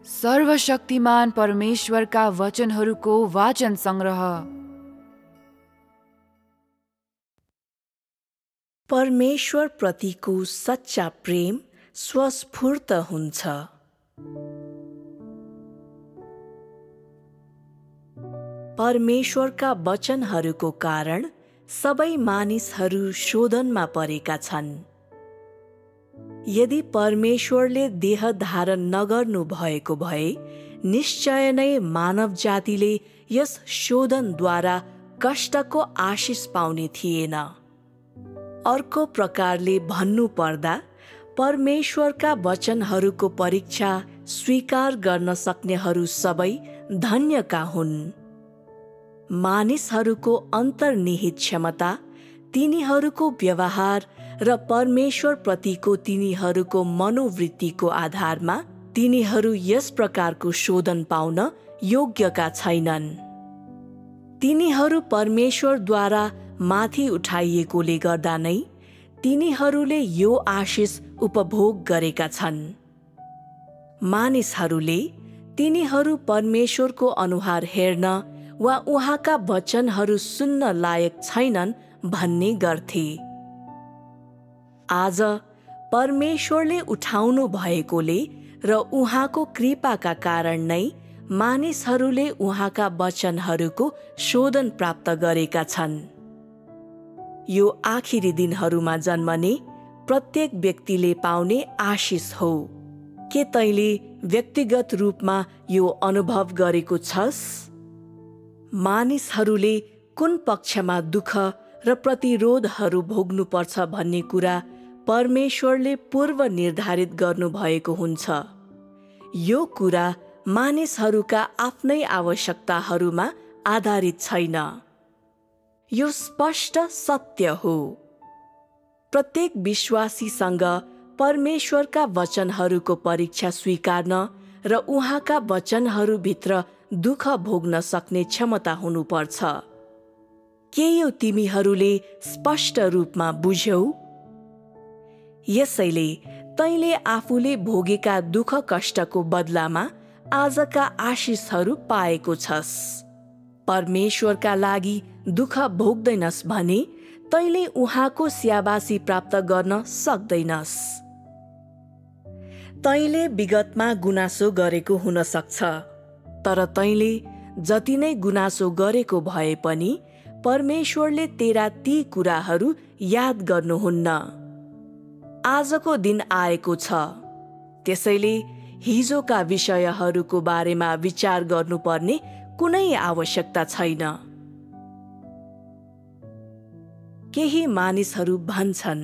सर्वशक्तिमान परमेश्वरका वचनहरूको वाचन संग्रह। परमेश्वर प्रतिको सच्चा प्रेम स्वस्फूर्त हुन्छ। परमेश्वरका वचनहरूको कारण सबै मानिसहरू शोधनमा परेका छन्। यदि परमेश्वरले देह धारण नगर्नु भएको भए निश्चय नै मानव जातिले यस शोधनद्वारा कष्टको आशिष पाउने थिएन। अर्को प्रकारले भन्नु पर्दा परमेश्वरका वचनहरूको परीक्षा स्वीकार गर्न सक्नेहरू सबै धन्यका हुन्। मानिसहरूको अन्तर्निहित क्षमता, तिनीहरूको व्यवहार र परमेश्वर प्रतिको तिनीहरूको मनोवृत्तिको आधारमा तिनीहरू यस प्रकारको शोधन पाउन योग्यका छैनन्। तिनीहरू परमेश्वरद्वारा माथि उठाइएकोले गर्दा नै तिनीहरूले यो आशिष उपभोग गरेका छन्। मानिसहरूले तिनीहरू परमेश्वरको अनुहार हेर्न वा उहाँका वचनहरू सुन्न लायक छैनन् भन्ने गर्थे। आज परमेश्वरले उठाउनु भएकोले र उहाँको कृपाका कारण नै मानिसहरूले उहाँका वचनहरूको शोधन प्राप्त गरेका छन्। यो आखिरी दिनहरूमा जन्मने प्रत्येक व्यक्तिले पाउने आशिष हो। के तैँले व्यक्तिगत रूपमा यो अनुभव गरेको छस्? मानिसहरूले कुन पक्षमा दुःख र प्रतिरोधहरू भोग्नुपर्छ भन्ने कुरा परमेश्वरले पूर्व निर्धारित गर्नुभएको हुन्छ। यो कुरा मानिसहरूका आफ्नै आवश्यकताहरूमा आधारित छैन। यो स्पष्ट सत्य हो। प्रत्येक विश्वासीसँग परमेश्वरका वचनहरूको परीक्षा स्वीकार्न र उहाँका वचनहरूभित्र दुःख भोग्न सक्ने क्षमता हुनुपर्छ। के यो तिमीहरूले स्पष्ट रूपमा बुझ्यौ? यसैले तैँले आफूले भोगेका दुःख कष्टको बदलामा आजका आशिषहरू पाएको छस्। परमेश्वरका लागि दुःख भोग्दैनस् भने तैँले उहाँको स्याबासी प्राप्त गर्न सक्दैनस्। तैँले विगतमा गुनासो गरेको हुन सक्छ, तर तैँले जति नै गुनासो गरेको भए पनि परमेश्वरले तेरा ती कुराहरू याद गर्नुहुन्न। आजको दिन आएको छ, त्यसैले हिजोका विषयहरूको बारेमा विचार गर्नुपर्ने कुनै आवश्यकता छैन। केही मानिसहरू भन्छन्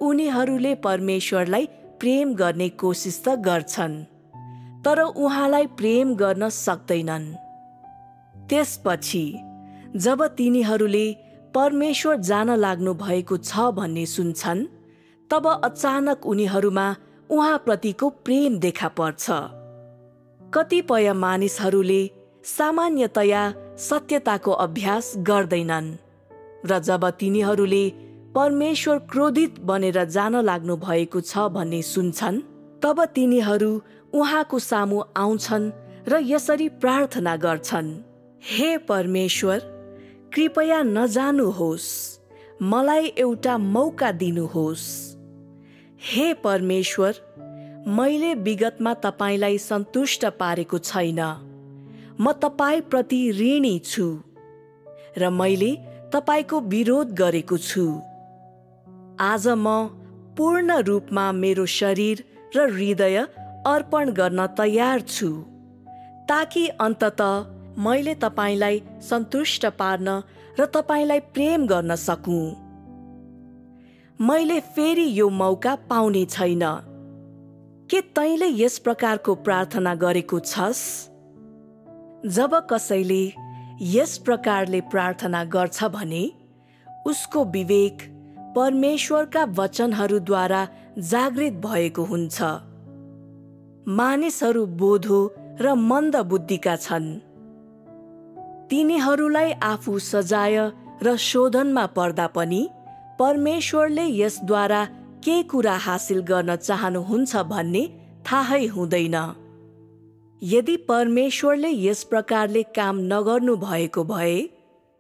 उनीहरूले परमेश्वरलाई प्रेम गर्ने कोसिस त गर्छन्, तर उहाँलाई प्रेम गर्न सक्दैनन्। त्यसपछि जब तिनीहरूले परमेश्वर जान लाग्नु भएको छ भन्ने सुन्छन्, तब अचानक उनीहरूमा उहाँप्रतिको प्रेम देखा पर्छ। कतिपय मानिसहरूले सामान्यतया सत्यताको अभ्यास गर्दैनन् र जब तिनीहरूले परमेश्वर क्रोधित बनेर जान लाग्नु भएको छ भन्ने सुन्छन्, तब तिनीहरू उहाँको सामु आउँछन् र यसरी प्रार्थना गर्छन्, हे परमेश्वर, कृपया नजानुहोस्, मलाई एउटा मौका दिनुहोस्। हे परमेश्वर, मैले विगतमा तपाईलाई सन्तुष्ट पारेको छैन। म तपाईप्रति ऋणी छु र मैले तपाईको विरोध गरेको छु। आज म पूर्ण रूपमा मेरो शरीर र हृदय अर्पण गर्न तयार छु, ताकि अन्ततः मैले तपाईलाई सन्तुष्ट पार्न र तपाईलाई प्रेम गर्न सकूँ। मैले फेरि यो मौका पाउने छैन। के तैँले यस प्रकारको प्रार्थना गरेको छस्? जब कसैले यस प्रकारले प्रार्थना गर्छ भने उसको विवेक परमेश्वरका वचनहरूद्वारा जागृत भएको हुन्छ। मानिसहरू बोधो र मन्द बुद्धिका छन्। तिनीहरूलाई आफू सजाय र शोधनमा पर्दा पनि परमेश्वरले यसद्वारा के कुरा हासिल गर्न चाहनुहुन्छ भन्ने थाहै हुँदैन। यदि परमेश्वरले यस प्रकारले काम नगर्नु भएको भए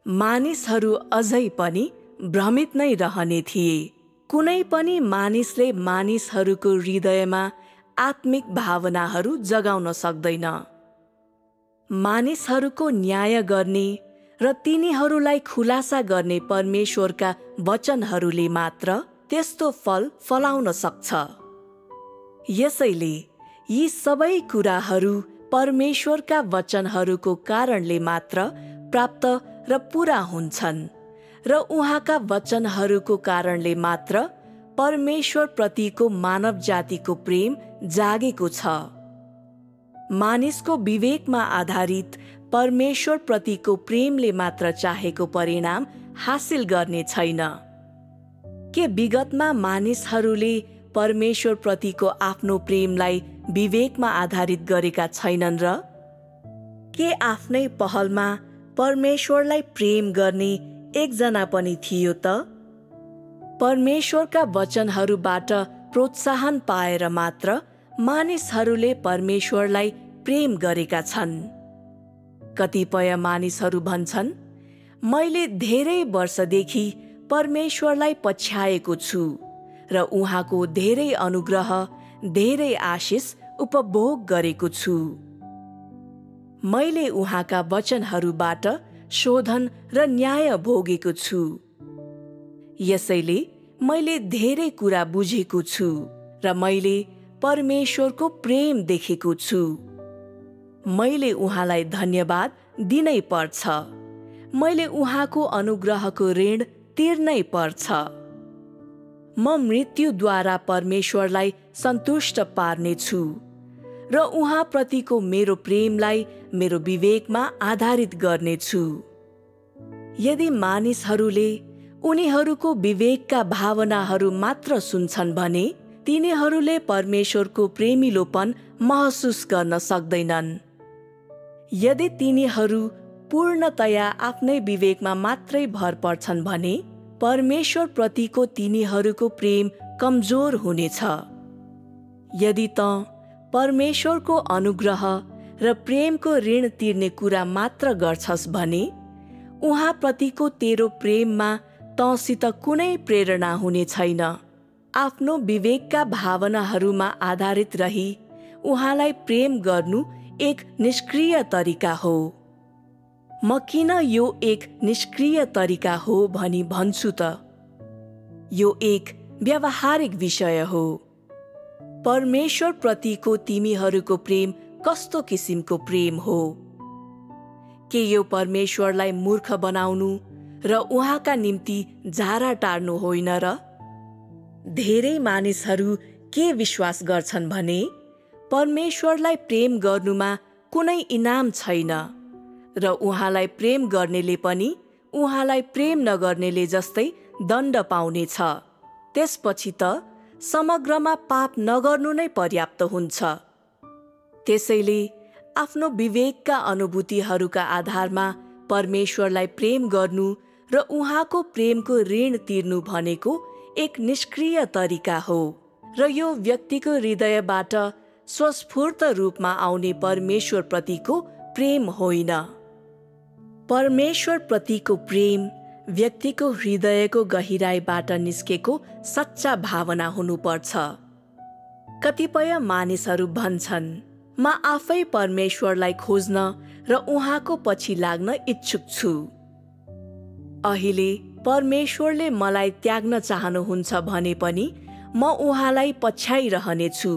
मानिसहरू अझै पनि भ्रमित नै रहने थिए। कुनै पनि मानिसले मानिसहरूको हृदयमा आत्मिक भावनाहरू जगाउन सक्दैन। मानिसहरूको न्याय गर्ने र तिनीहरूलाई खुलासा गर्ने परमेश्वरका वचनहरूले मात्र त्यस्तो फल फलाउन सक्छ। यसैले यी सबै कुराहरू परमेश्वरका वचनहरूको कारणले मात्र प्राप्त र पूरा हुन्छन् र उहाँका वचनहरूको कारणले मात्र परमेश्वर प्रतिको मानव जातिको प्रेम जागेको छ। मानिसको विवेकमा आधारित परमेश्वर प्रतिको प्रेमले मात्र चाहेको परिणाम हासिल गर्ने छैन। के विगतमा मानिसहरूले परमेश्वर प्रतिको आफ्नो प्रेमलाई विवेकमा आधारित गरेका छैनन् र? के आफ्नै पहलमा परमेश्वरलाई प्रेम गर्ने एकजना पनि थियो त? परमेश्वरका वचनहरूबाट प्रोत्साहन पाएर मात्र मानिसहरूले परमेश्वरलाई प्रेम गरेका छन्। कतिपय मानिसहरू भन्छन्, मैले धेरै वर्षदेखि परमेश्वरलाई पछ्याएको छु र उहाँको धेरै अनुग्रह, धेरै आशिष उपभोग गरेको छु। मैले उहाँका वचनहरूबाट शोधन र न्याय भोगेको छु। यसैले मैले धेरै कुरा बुझेको छु र मैले परमेश्वरको प्रेम देखेको छु। मैले उहाँलाई धन्यवाद दिनै पर्छ। मैले उहाँको अनुग्रहको ऋण तिर्नै पर्छ। म मृत्युद्वारा परमेश्वरलाई सन्तुष्ट पार्नेछु र उहाँप्रतिको मेरो प्रेमलाई मेरो विवेकमा आधारित गर्नेछु। यदि मानिसहरूले उनीहरूको विवेकका भावनाहरू मात्र सुन्छन् भने तिनीहरूले परमेश्वरको प्रेमिलोपन महसुस गर्न सक्दैनन्। यदि तिनीहरू पूर्णतया आफ्नै विवेकमा मात्रै भर पर्छन् भने परमेश्वर प्रतिको तिनीहरूको प्रेम कमजोर हुनेछ। यदि त परमेश्वरको अनुग्रह र प्रेमको ऋण तिर्ने कुरा मात्र गर्छस् भने उहाँप्रतिको तेरो प्रेममा तँसित कुनै प्रेरणा हुने छैन। आफ्नो विवेकका भावनाहरूमा आधारित रही उहाँलाई प्रेम गर्नु एक निष्क्रिय तरिका हो। म किन यो एक निष्क्रिय तरिका हो भनी भन्छु त? यो एक व्यावहारिक विषय हो। परमेश्वर प्रतिको तिमीहरूको प्रेम कस्तो किसिमको प्रेम हो? के यो परमेश्वरलाई मूर्ख बनाउनु र उहाँका निम्ति झारा टार्नु होइन र? धेरै मानिसहरू के विश्वास गर्छन् भने परमेश्वरलाई प्रेम गर्नुमा कुनै इनाम छैन र उहाँलाई प्रेम गर्नेले पनि उहाँलाई प्रेम नगर्नेले जस्तै दण्ड पाउनेछ। त्यसपछि त समग्रमा पाप नगर्नु नै पर्याप्त हुन्छ। त्यसैले आफ्नो विवेकका अनुभूतिहरूका आधारमा परमेश्वरलाई प्रेम गर्नु र उहाँको प्रेमको ऋण तिर्नु भनेको एक निष्क्रिय तरिका हो र यो व्यक्तिको हृदयबाट स्वस्फूर्त रूपमा आउने परमेश्वर प्रतिको प्रेम होइन। परमेश्वर प्रतिको प्रेम व्यक्तिको हृदयको गहिराईबाट निस्केको सच्चा भावना हुनुपर्छ। कतिपय मानिसहरू भन्छन्, म आफै परमेश्वरलाई खोज्न र उहाँको पछि लाग्न इच्छुक छु। अहिले परमेश्वरले मलाई त्याग्न चाहनुहुन्छ भने पनि म उहाँलाई पछ्याइरहनेछु।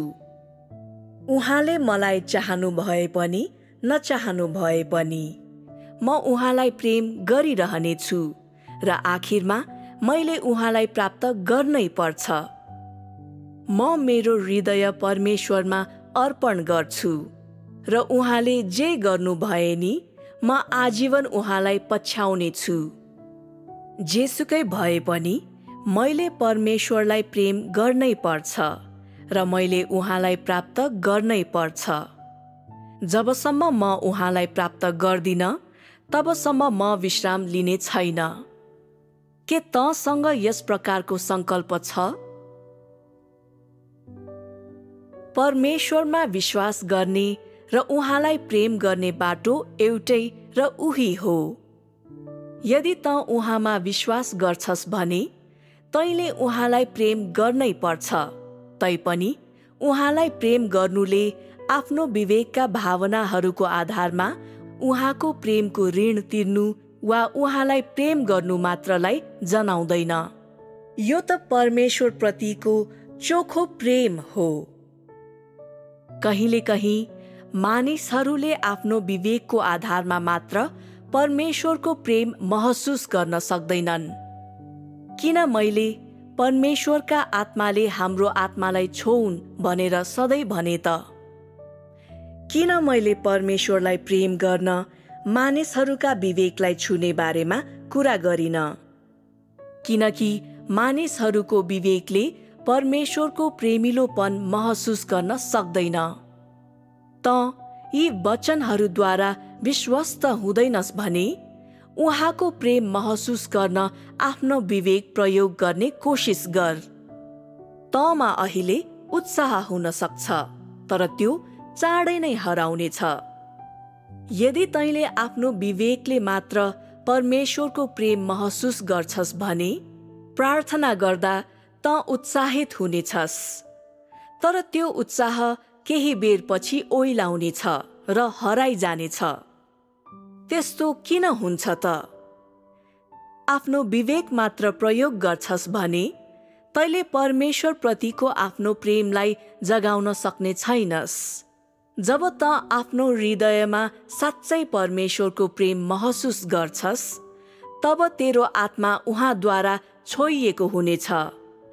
उहाँले मलाई चाहनु भए पनि नचाहनु भए पनि म उहाँलाई प्रेम गरिरहनेछु र आखिरमा मैले उहाँलाई प्राप्त गर्नै पर्छ। म मेरो हृदय परमेश्वरमा अर्पण गर्छु र उहाँले जे गर्नु भए नि म आजीवन उहाँलाई पछ्याउने छु। जेसुकै भए पनि मैले परमेश्वरलाई प्रेम गर्नै पर्छ र मैले उहाँलाई प्राप्त गर्नै पर्छ। जबसम्म म उहाँलाई प्राप्त गर्दिन तबसम्म म विश्राम लिने छैन। के तँसँग यस प्रकारको संकल्प छ? परमेश्वरमा विश्वास गर्ने र उहाँलाई प्रेम गर्ने बाटो एउटै र उही हो। यदि त उहाँमा विश्वास गर्छस् भने तैँले उहाँलाई प्रेम गर्नै पर्छ। तैपनि उहाँलाई प्रेम गर्नुले आफ्नो विवेकका भावनाहरूको आधारमा उहाँको प्रेमको ऋण तिर्नु वा उहाँलाई प्रेम गर्नु मात्रलाई जनाउँदैन। यो त परमेश्वर प्रतिको चोखो प्रेम हो। कहिलेकहीँ मानिसहरूले आफ्नो विवेकको आधारमा मात्र परमेश्वरको प्रेम महसुस गर्न सक्दैनन्। किन मैले परमेश्वरका आत्माले हाम्रो आत्मालाई छोउन् भनेर सधैँ भने त? किन मैले परमेश्वरलाई प्रेम गर्न मानिसहरूका विवेकलाई छुने बारेमा कुरा गरिन? किनकि मानिसहरूको विवेकले परमेश्वरको प्रेमिलोपन महसुस गर्न सक्दैन। त यी वचनहरूद्वारा विश्वस्त हुँदैनस् भने उहाँको प्रेम महसुस गर्न आफ्नो विवेक प्रयोग गर्ने कोसिस गर। तँमा अहिले उत्साह हुन सक्छ, तर त्यो चाँडै नै हराउनेछ। यदि तैँले आफ्नो विवेकले मात्र परमेश्वरको प्रेम महसुस गर्छस् भने प्रार्थना गर्दा त उत्साहित हुनेछस्, तर त्यो उत्साह केही बेरपछि ओइलाउनेछ र हराइजानेछ। त्यस्तो किन हुन्छ त? आफ्नो विवेक मात्र प्रयोग गर्छस् भने तैँले परमेश्वर प्रतिको आफ्नो प्रेमलाई जगाउन सक्ने छैनस्। जब त आफ्नो हृदयमा साँच्चै परमेश्वरको प्रेम महसुस गर्छस्, तब तेरो आत्मा उहाँद्वारा छोइएको हुनेछ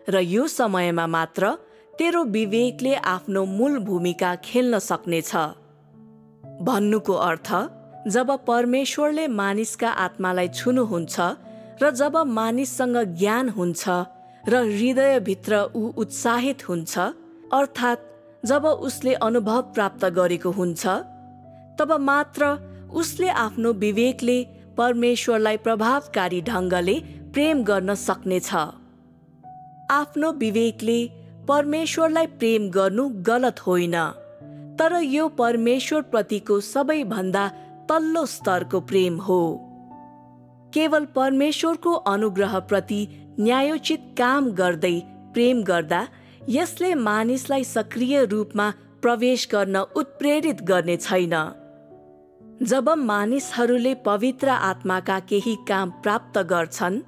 र यो समयमा मात्र तेरो विवेकले आफ्नो मूल भूमिका खेल्न सक्नेछ। भन्नुको अर्थ, जब परमेश्वरले मानिसका आत्मालाई छुनुहुन्छ र जब मानिससँग ज्ञान हुन्छ र हृदयभित्र ऊ उत्साहित हुन्छ, अर्थात् जब उसले अनुभव प्राप्त गरेको हुन्छ, तब मात्र उसले आफ्नो विवेकले परमेश्वरलाई प्रभावकारी ढङ्गले प्रेम गर्न सक्नेछ। आफ्नो विवेकले परमेश्वरलाई प्रेम गर्नु गलत होइन, तर यो परमेश्वर प्रतिको सबैभन्दा तल्लो स्तरको प्रेम हो। केवल परमेश्वरको अनुग्रहप्रति न्यायोचित काम गर्दै प्रेम गर्दा यसले मानिसलाई सक्रिय रूपमा प्रवेश गर्न उत्प्रेरित गर्ने छैन। जब मानिसहरूले पवित्र आत्माका केही काम प्राप्त गर्छन्,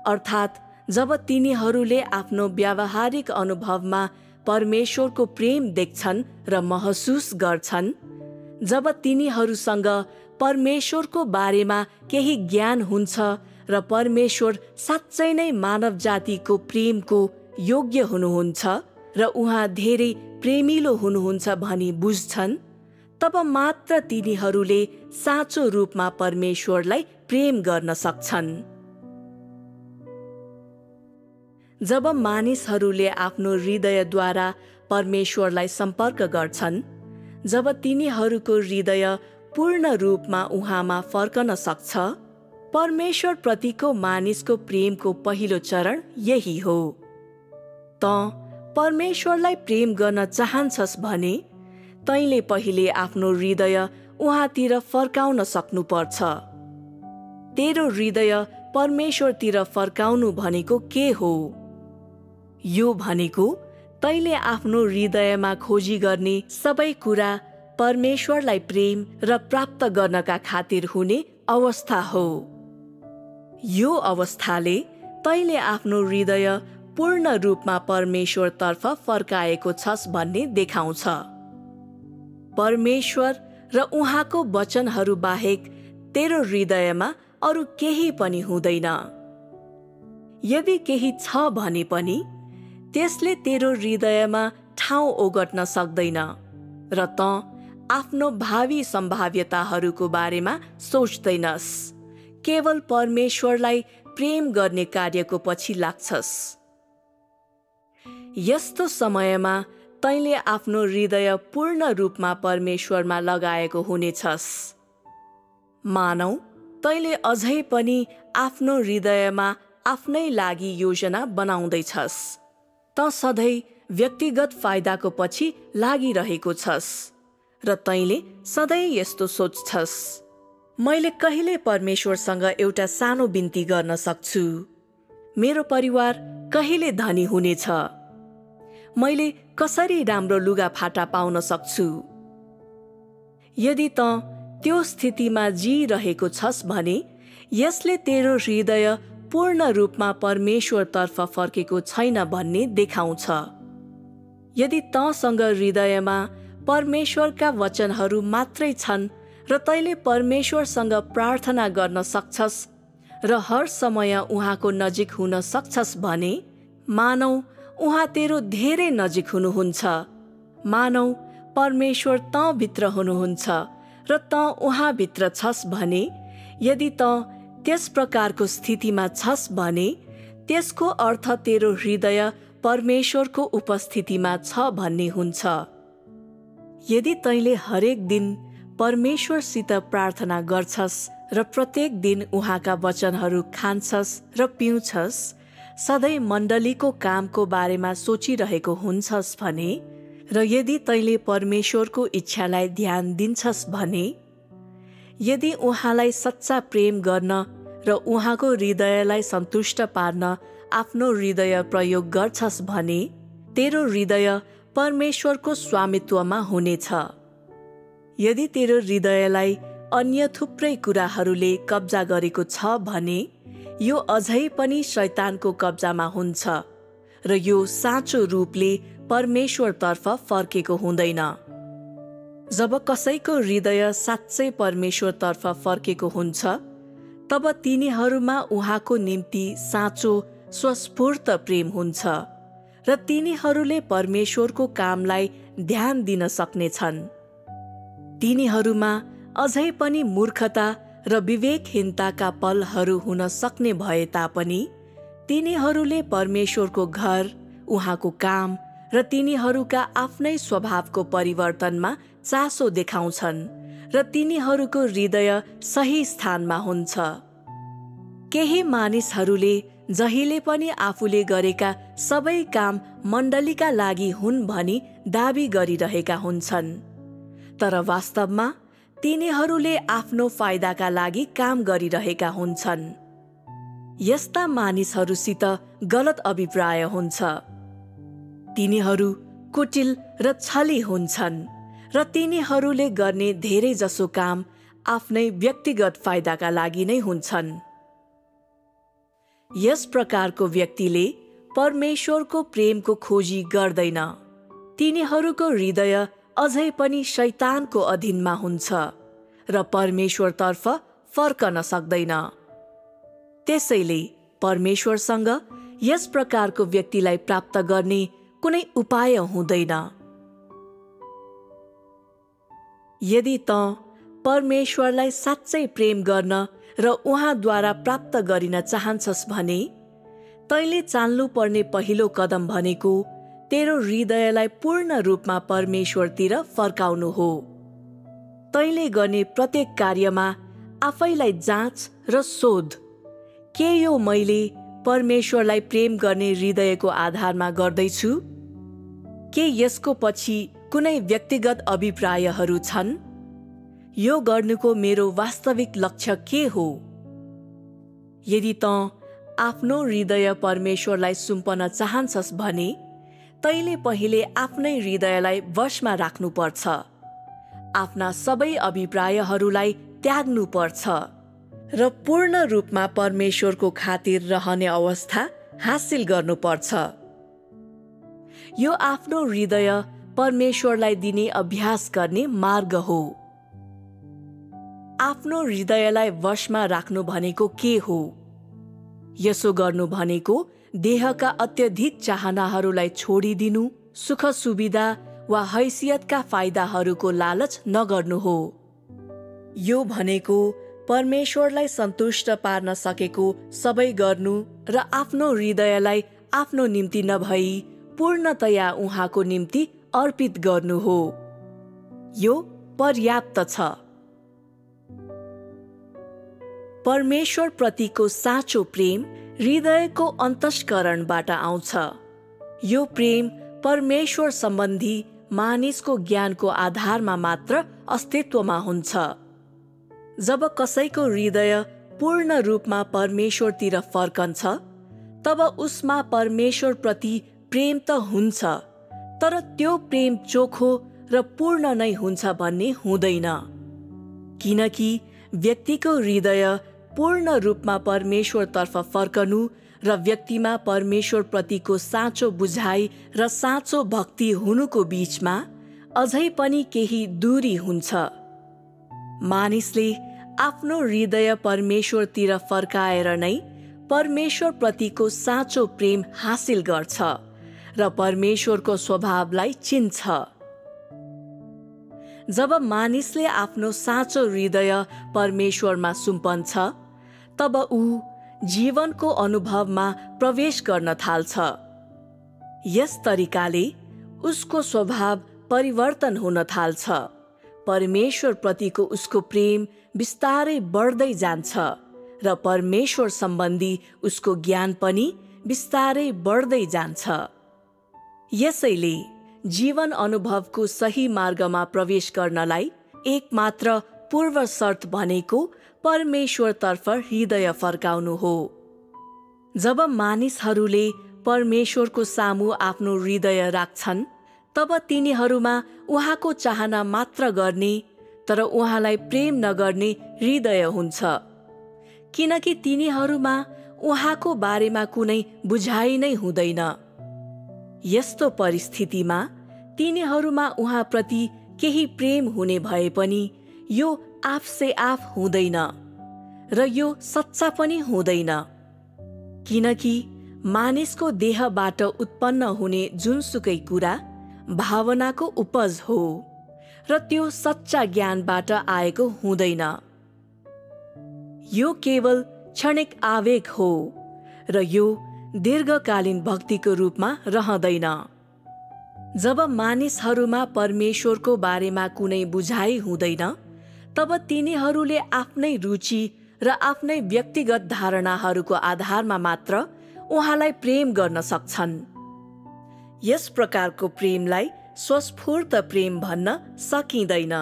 अर्थात् जब तिनीहरूले आफ्नो व्यावहारिक अनुभवमा परमेश्वरको प्रेम देख्छन् र महसुस गर्छन्, जब तिनीहरूसँग परमेश्वरको बारेमा केही ज्ञान हुन्छ र परमेश्वर साँच्चै नै मानव जातिको प्रेमको योग्य हुनुहुन्छ र उहाँ धेरै प्रेमिलो हुनुहुन्छ भनी बुझ्छन्, तब मात्र तिनीहरूले साँचो रूपमा परमेश्वरलाई प्रेम गर्न सक्छन्। जब मानिसहरूले आफ्नो हृदयद्वारा परमेश्वरलाई सम्पर्क गर्छन्, जब तिनीहरूको हृदय पूर्ण रूपमा उहाँमा फर्कन सक्छ, परमेश्वर प्रतिको मानिसको प्रेमको पहिलो चरण यही हो। त परमेश्वरलाई प्रेम गर्न चाहन्छस् भने तैँले पहिले आफ्नो हृदय उहाँतिर फर्काउन सक्नुपर्छ। तेरो हृदय परमेश्वरतिर फर्काउनु भनेको के हो? यो भनेको तैँले आफ्नो हृदयमा खोजी गर्ने सबै कुरा परमेश्वरलाई प्रेम र प्राप्त गर्नका खातिर हुने अवस्था हो। यो अवस्थाले तैँले आफ्नो हृदय पूर्ण रूपमा परमेश्वरतर्फ फर्काएको छस् भन्ने देखाउँछ। परमेश्वर र उहाँको वचनहरू बाहेक तेरो हृदयमा अरू केही पनि हुँदैन। यदि केही छ भने पनि त्यसले तेरो हृदयमा ठाउँ ओगट्न सक्दैन र त आफ्नो भावी सम्भाव्यताहरूको बारेमा सोच्दैनस्। केवल परमेश्वरलाई प्रेम गर्ने कार्यको पछि लाग्छस्। यस्तो समयमा तैँले आफ्नो हृदय पूर्ण रूपमा परमेश्वरमा लगाएको हुनेछस्। मानौ तैँले अझै पनि आफ्नो हृदयमा आफ्नै लागि योजना बनाउँदैछस्। त सधैँ व्यक्तिगत फाइदाको पछि लागिरहेको छस् र तैँले सधैँ यस्तो सोच्छस्। मैले कहिले परमेश्वरसँग एउटा सानो बिन्ती गर्न सक्छु? मेरो परिवार कहिले धनी हुनेछ? मैले कसरी राम्रो लुगाफाटा पाउन सक्छु? यदि त त्यो स्थितिमा जिरहेको छस् भने यसले तेरो हृदय पूर्ण रूपमा परमेश्वरतर्फ फर्केको छैन भन्ने देखाउँछ। यदि तँसँग हृदयमा परमेश्वरका वचनहरू मात्रै छन् र तैँले परमेश्वरसँग प्रार्थना गर्न सक्छस् र हर समय उहाँको नजिक हुन सक्छस् भने मानौ उहाँ तेरो धेरै नजिक हुनुहुन्छ। मानौ परमेश्वर तँभित्र हुनुहुन्छ र तँ उहाँभित्र छस् भने यदि तँ त्यस प्रकारको स्थितिमा छस् भने त्यसको अर्थ तेरो हृदय परमेश्वरको उपस्थितिमा छ भन्ने हुन्छ। यदि तैँले हरेक दिन परमेश्वरसित प्रार्थना गर्छस् र प्रत्येक दिन उहाँका वचनहरू खान्छस् र पिउँछस्, सधैँ मण्डलीको कामको बारेमा सोचिरहेको हुन्छस् भने र यदि तैँले परमेश्वरको इच्छालाई ध्यान दिन्छस् भने, यदि उहाँलाई सच्चा प्रेम गर्न र उहाँको हृदयलाई सन्तुष्ट पार्न आफ्नो हृदय प्रयोग गर्छस् भने तेरो हृदय परमेश्वरको स्वामित्वमा हुनेछ। यदि तेरो हृदयलाई अन्य थुप्रै कुराहरूले कब्जा गरेको छ भने यो अझै पनि शैतानको कब्जामा हुन्छ र यो साँचो रूपले परमेश्वरतर्फ फर्केको हुँदैन। जब कसैको हृदय साँच्चै परमेश्वरतर्फ फर्केको हुन्छ तब तिनीहरूमा उहाँको निम्ति साँचो स्वस्फूर्त प्रेम हुन्छ र तिनीहरूले परमेश्वरको कामलाई ध्यान दिन सक्नेछन्। तिनीहरूमा अझै पनि मूर्खता र विवेकहीनताका पलहरू हुन सक्ने भए तापनि तिनीहरूले परमेश्वरको घर, उहाँको काम र तिनीहरूका आफ्नै स्वभावको परिवर्तनमा चासो देखाउँछन् र तिनीहरूको हृदय सही स्थानमा हुन्छ। केही मानिसहरूले जहिले पनि आफूले गरेका सबै काम मण्डलीका लागि हुन् भनी दाबी गरिरहेका हुन्छन्, तर वास्तवमा तिनीहरूले आफ्नो फाइदाका लागि काम गरिरहेका हुन्छन्। यस्ता मानिसहरूसित गलत अभिप्राय हुन्छ। तिनीहरू कुटिल र छली हुन्छन् र तिनीहरूले गर्ने धेरै जसो काम आफ्नै व्यक्तिगत फाइदाका लागि नै हुन्छन्। यस प्रकारको व्यक्तिले परमेश्वरको प्रेमको खोजी गर्दैन। तिनीहरूको हृदय अझै पनि शैतानको अधीनमा हुन्छ र परमेश्वरतर्फ फर्कन सक्दैन। त्यसैले परमेश्वरसँग यस प्रकारको व्यक्तिलाई प्राप्त गर्ने कुनै उपाय हुँदैन। यदि तँ परमेश्वरलाई साँच्चै प्रेम गर्न र उहाँद्वारा प्राप्त गरिन चाहन्छस् भने तैँले चाल्नुपर्ने पहिलो कदम भनेको तेरो हृदयलाई पूर्ण रूपमा परमेश्वरतिर फर्काउनु हो। तैँले गर्ने प्रत्येक कार्यमा आफैलाई जाँच र सोध, के यो मैले परमेश्वरलाई प्रेम गर्ने हृदयको आधारमा गर्दैछु? के यसको पछि कुनै व्यक्तिगत अभिप्रायहरू छन्? यो गर्नुको मेरो वास्तविक लक्ष्य के हो? यदि तँ आफ्नो हृदय परमेश्वरलाई सुम्पन चाहन्छस् भने तैँले पहिले आफ्नै हृदयलाई वशमा राख्नुपर्छ। आफ्ना सबै अभिप्रायहरूलाई त्याग्नुपर्छ र पूर्ण रूपमा परमेश्वरको खातिर रहने अवस्था हासिल गर्नुपर्छ। यो आफ्नो हृदय परमेश्वरलाई दिने अभ्यास गर्ने मार्ग हो। आफ्नो हृदयलाई वशमा राख्नु भनेको के हो? यसो गर्नु भनेको देहका अत्यधिक चाहनाहरूलाई छोडिदिनु, सुख सुविधा वा हैसियतका फाइदाहरूको लालच नगर्नु हो। यो भनेको परमेश्वरलाई सन्तुष्ट पार्न सकेको सबै गर्नु र आफ्नो हृदयलाई आफ्नो निम्ति नभई पूर्णतया उहाँको निम्ति अर्पित गर्नु हो। यो पर्याप्त छ। परमेश्वर प्रतिको साँचो प्रेम हृदयको अन्तस्करणबाट आउँछ। यो प्रेम परमेश्वर सम्बन्धी मानिसको ज्ञानको आधारमा मात्र अस्तित्वमा हुन्छ। जब कसैको हृदय पूर्ण रूपमा परमेश्वरतिर फर्कन्छ, तब उसमा परमेश्वरप्रति प्रेम त हुन्छ, तर त्यो प्रेम चोखो र पूर्ण नै हुन्छ भन्ने हुँदैन। किनकि व्यक्तिको हृदय पूर्ण रूपमा परमेश्वरतर्फ फर्कनु र व्यक्तिमा परमेश्वरप्रतिको साँचो बुझाइ र साँचो भक्ति हुनुको बीचमा अझै पनि केही दूरी हुन्छ। मानिसले आफ्नो हृदय परमेश्वरतिर फर्काएर नै परमेश्वरप्रतिको साँचो प्रेम हासिल गर्छ र परमेश्वरको स्वभावलाई चिन्छ। जब मानिसले आफ्नो साँचो हृदय परमेश्वरमा सुम्पन्छ, तब ऊ जीवनको अनुभवमा प्रवेश गर्न थाल्छ। यस तरिकाले उसको स्वभाव परिवर्तन हुन थाल्छ। परमेश्वरप्रतिको उसको प्रेम बिस्तारै बढ्दै जान्छ र परमेश्वर सम्बन्धी उसको ज्ञान पनि बिस्तारै बढ्दै जान्छ। यसैले जीवन अनुभवको सही मार्गमा प्रवेश गर्नलाई एकमात्र पूर्व शर्त भनेको परमेश्वरतर्फ हृदय फर्काउनु हो। जब मानिसहरूले परमेश्वरको सामु आफ्नो हृदय राख्छन्, तब तिनीहरूमा उहाँको चाहना मात्र गर्ने तर उहाँलाई प्रेम नगर्ने हृदय हुन्छ, किनकि तिनीहरूमा उहाँको बारेमा कुनै बुझाइ नै हुँदैन। यस्तो परिस्थितिमा तिनीहरूमा उहाँप्रति केही प्रेम हुने भए पनि यो आफसे आफ हुँदैन र यो सच्चा पनि हुँदैन, किनकि मानिसको देहबाट उत्पन्न हुने जुनसुकै कुरा भावनाको उपज हो र त्यो सच्चा ज्ञानबाट आएको हुँदैन। यो केवल क्षणिक आवेग हो र यो दीर्घकालीन भक्तिको रूपमा रहँदैन। जब मानिसहरूमा परमेश्वरको बारेमा कुनै बुझाइ हुँदैन, तब तिनीहरूले आफ्नै रुचि र आफ्नै व्यक्तिगत धारणाहरूको आधारमा मात्र उहाँलाई प्रेम गर्न सक्छन्। यस प्रकारको प्रेमलाई स्वस्फूर्त प्रेम भन्न सकिँदैन,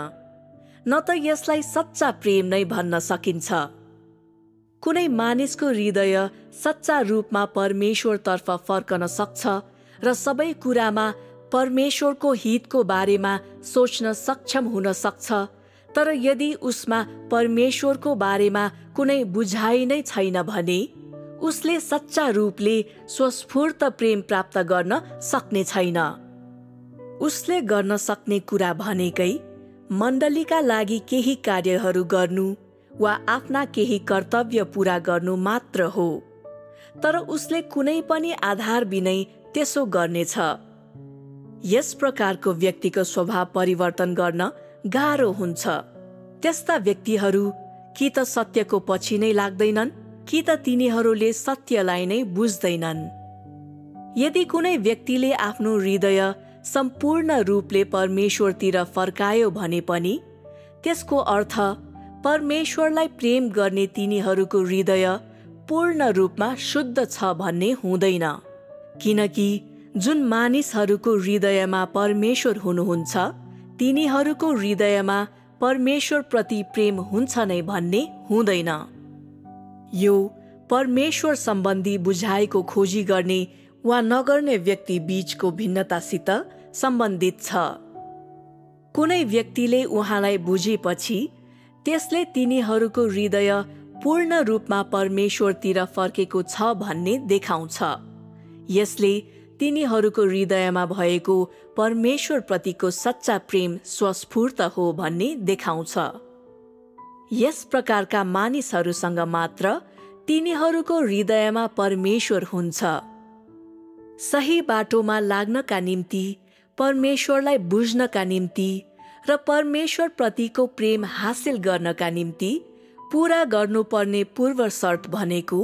न त यसलाई सच्चा प्रेम नै भन्न सकिन्छ। कुनै मानिसको हृदय सच्चा रूपमा परमेश्वरतर्फ फर्कन सक्छ र सबै कुरामा परमेश्वरको हितको बारेमा सोच्न सक्षम हुन सक्छ, तर यदि उसमा परमेश्वरको बारेमा कुनै बुझाइ नै छैन भने उसले सच्चा रूपले स्वस्फूर्त प्रेम प्राप्त गर्न सक्ने छैन। उसले गर्न सक्ने कुरा भनेकै मण्डलीका लागि केही कार्यहरू गर्नु वा आफ्ना केही कर्तव्य पूरा गर्नु मात्र हो, तर उसले कुनै पनि आधार बिनै त्यसो गर्नेछ। यस प्रकारको व्यक्तिको स्वभाव परिवर्तन गर्न गाह्रो हुन्छ। त्यस्ता व्यक्तिहरू कि त सत्यको पछि नै लाग्दैनन्, कि त तिनीहरूले सत्यलाई नै बुझ्दैनन्। यदि कुनै व्यक्तिले आफ्नो हृदय सम्पूर्ण रूपले परमेश्वरतिर फर्कायो भने पनि त्यसको अर्थ परमेश्वरलाई प्रेम गर्ने तिनीहरूको हृदय पूर्ण रूपमा शुद्ध छ भन्ने हुँदैन, किनकि जुन मानिसहरूको हृदयमा परमेश्वर हुनुहुन्छ तिनीहरूको हृदयमा परमेश्वरप्रति प्रेम हुन्छ नै भन्ने हुँदैन। यो परमेश्वर सम्बन्धी बुझाइको खोजी गर्ने वा नगर्ने व्यक्ति बीचको भिन्नतासित सम्बन्धित छ। कुनै व्यक्तिले उहाँलाई बुझेपछि त्यसले तिनीहरूको हृदय पूर्ण रूपमा परमेश्वरतिर फर्केको छ भन्ने देखाउँछ। यसले तिनीहरूको हृदयमा भएको परमेश्वरप्रतिको सच्चा प्रेम स्वस्फूर्त हो भन्ने देखाउँछ। यस प्रकारका मानिसहरूसँग मात्र तिनीहरूको हृदयमा परमेश्वर हुन्छ। सही बाटोमा लाग्नका निम्ति, परमेश्वरलाई बुझ्नका निम्ति र परमेश्वरप्रतिको प्रेम हासिल गर्नका निम्ति पूरा गर्नुपर्ने पूर्व शर्त भनेको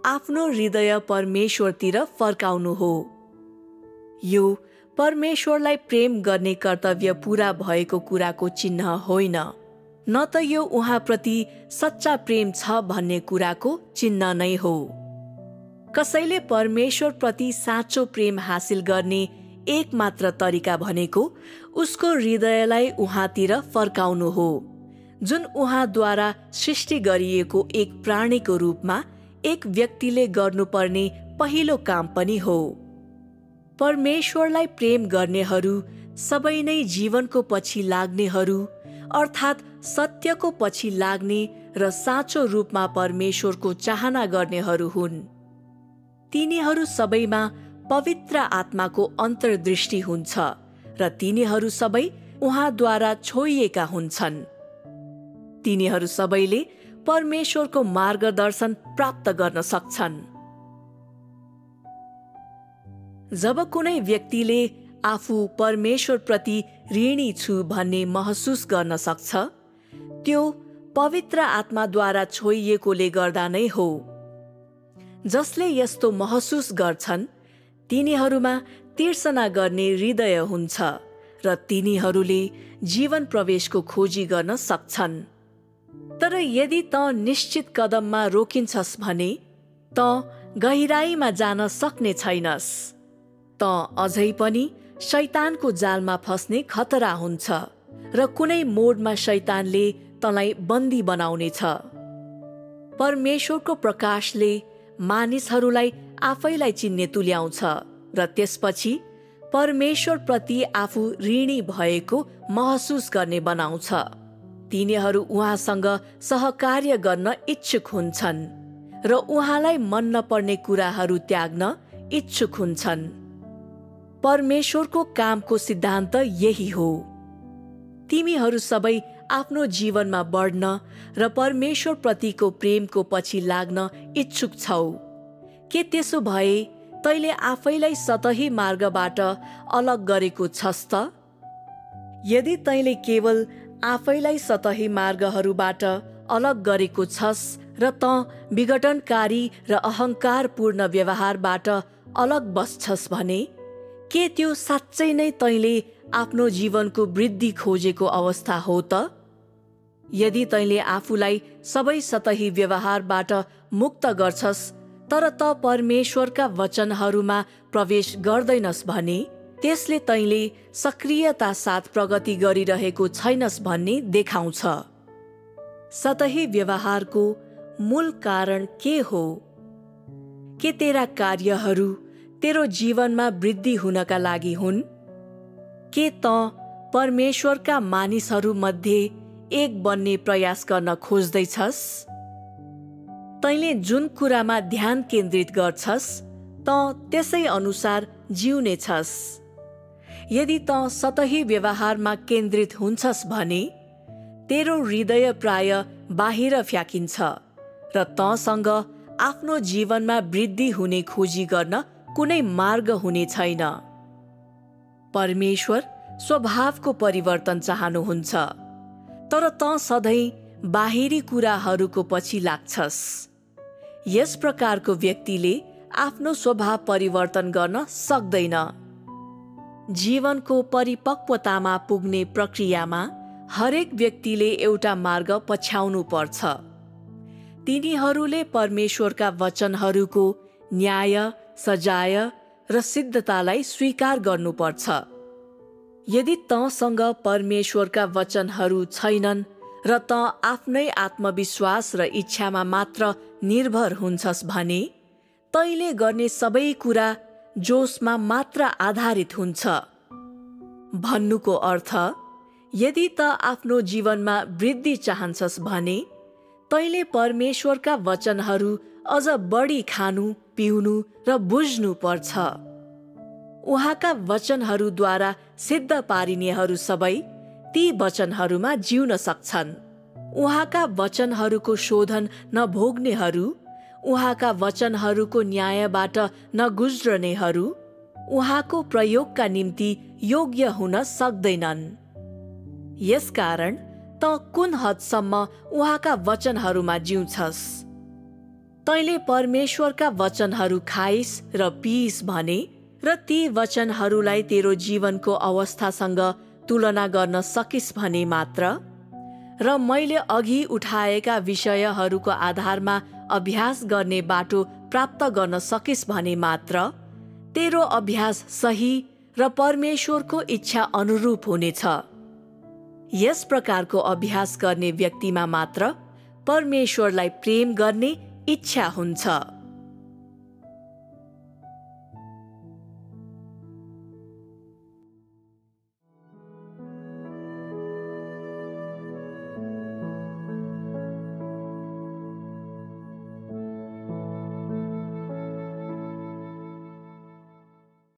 आफ्नो हृदय परमेश्वरतिर फर्काउनु हो। यो परमेश्वरलाई प्रेम गर्ने कर्तव्य पूरा भएको कुराको चिन्ह होइन, न त यो उहाँप्रति सच्चा प्रेम छ भन्ने कुराको चिन्ह नै हो। कसैले परमेश्वरप्रति साँचो प्रेम हासिल गर्ने एक मात्र तरिका भनेको उसको हृदयलाई उहाँतिर फर्काउनु हो, जुन उहाँद्वारा सृष्टि गरिएको एक प्राणीको रूपमा एक व्यक्तिले गर्नुपर्ने पहिलो काम पनि हो। परमेश्वरलाई प्रेम गर्नेहरू सबै नै जीवनको पछि लाग्नेहरू अर्थात् सत्यको पछि लाग्ने र साँचो रूपमा परमेश्वरको चाहना गर्नेहरू हुन्। तिनीहरू सबैमा पवित्र आत्माको अन्तर्दृष्टि हुन्छ र तिनीहरू सबै उहाँद्वारा छोइएका हुन्छन्। तिनीहरू सबैले परमेश्वरको मार्गदर्शन प्राप्त गर्न सक्छन्। जब कुनै व्यक्तिले आफू परमेश्वरप्रति ऋणी छु भन्ने महसुस गर्न सक्छ, त्यो पवित्र आत्माद्वारा छोइएकोले गर्दा नै हो। जसले यस्तो महसुस गर्छन् तिनीहरूमा तिर्सना गर्ने हृदय हुन्छ र तिनीहरूले जीवन प्रवेशको खोजी गर्न सक्छन्। तर यदि त निश्चित कदममा रोकिन्छस् भने त गहिराईमा जान सक्ने छैनस्। त अझै पनि शैतानको जालमा फस्ने खतरा हुन्छ र कुनै मोडमा शैतानले तँलाई बन्दी बनाउनेछ। परमेश्वरको प्रकाशले मानिसहरूलाई आफैलाई चिन्ने तुल्याउँछ र त्यसपछि परमेश्वरप्रति आफू ऋणी भएको महसुस गर्ने बनाउँछ। तिनीहरू उहाँसँग सहकार्य गर्न इच्छुक हुन्छन् र उहाँलाई मन नपर्ने कुराहरू त्याग्न इच्छुक हुन्छन्। परमेश्वरको कामको सिद्धान्त यही हो। तिमीहरू सबै आफ्नो जीवनमा बढ्न र परमेश्वरप्रतिको प्रेमको पछि लाग्न इच्छुक छौ। के त्यसो भए तैले आफैलाई सतही मार्गबाट अलग गरेको छस् त? यदि तैले केवल आफैलाई सतही मार्गहरूबाट अलग गरेको छस् र त विघटनकारी र अहङ्कारपूर्ण व्यवहारबाट अलग बस्छस् भने के त्यो साँच्चै नै तैले आफ्नो जीवनको वृद्धि खोजेको अवस्था हो त? यदि तैले आफूलाई सबै सतही व्यवहारबाट मुक्त गर्छस् तर त परमेश्वरका वचनहरूमा प्रवेश गर्दैनस् भने त्यसले तैले सक्रियता साथ प्रगति गरिरहेको छैनस् भन्ने देखाउँछ। सतही व्यवहारको मूल कारण के हो? के तेरा कार्यहरू तेरो जीवनमा वृद्धि हुनका लागि हुन्? के त परमेश्वरका मानिसहरू मध्ये एक बन्ने प्रयास गर्न खोज्दैछस्? तैले जुन कुरामा ध्यान केन्द्रित गर्छस् त त्यसै अनुसार जिउनेछस्। यदि त सतही व्यवहारमा केन्द्रित हुन्छस् भने तेरो हृदय प्राय बाहिर फ्याँकिन्छ र तँसँग आफ्नो जीवनमा वृद्धि हुने खोजी गर्न कुनै मार्ग हुने छैन। परमेश्वर स्वभावको परिवर्तन चाहनुहुन्छ, तर त सधैँ बाहिरी कुराहरूको पछि लाग्छस्। यस प्रकारको व्यक्तिले आफ्नो स्वभाव परिवर्तन गर्न सक्दैन। जीवनको परिपक्वतामा पुग्ने प्रक्रियामा हरेक व्यक्तिले एउटा मार्ग पछ्याउनु पर्छ। तिनीहरूले परमेश्वरका वचनहरूको न्याय, सजाय र सिद्धतालाई स्वीकार गर्नुपर्छ। यदि तँसँग परमेश्वरका वचनहरू छैनन् र त आफ्नै आत्मविश्वास र इच्छामा मात्र निर्भर हुन्छस् भने तैले गर्ने सबै कुरा जोशमा मात्र आधारित हुन्छ। भन्नुको अर्थ, यदि त आफ्नो जीवनमा वृद्धि चाहन्छस् भने तैले परमेश्वरका वचनहरू अझ बढी खानु, पिउनु र बुझ्नु पर्छ। उहाँका वचनहरूद्वारा सिद्ध पारिनेहरू सबै ती वचनहरूमा जिउन सक्छन्। उहाँका वचनहरूको शोधन नभोग्नेहरू, उहाँका वचनहरूको न्यायबाट नगुज्रनेहरू उहाँको प्रयोगका निम्ति योग्य हुन सक्दैनन्। यसकारण त कुन हदसम्म उहाँका वचनहरूमा जिउँछस्? तैले परमेश्वरका वचनहरू खाइस् र पिइस् भने र ती वचनहरूलाई तेरो जीवनको अवस्थासँग तुलना गर्न सकिस् भने मात्र र मैले अघि उठाएका विषयहरूको आधारमा अभ्यास गर्ने बाटो प्राप्त गर्न सकिस् भने मात्र तेरो अभ्यास सही र परमेश्वरको इच्छा अनुरूप हुनेछ। यस प्रकारको अभ्यास गर्ने व्यक्तिमा मात्र परमेश्वरलाई प्रेम गर्ने इच्छा हुन्छ।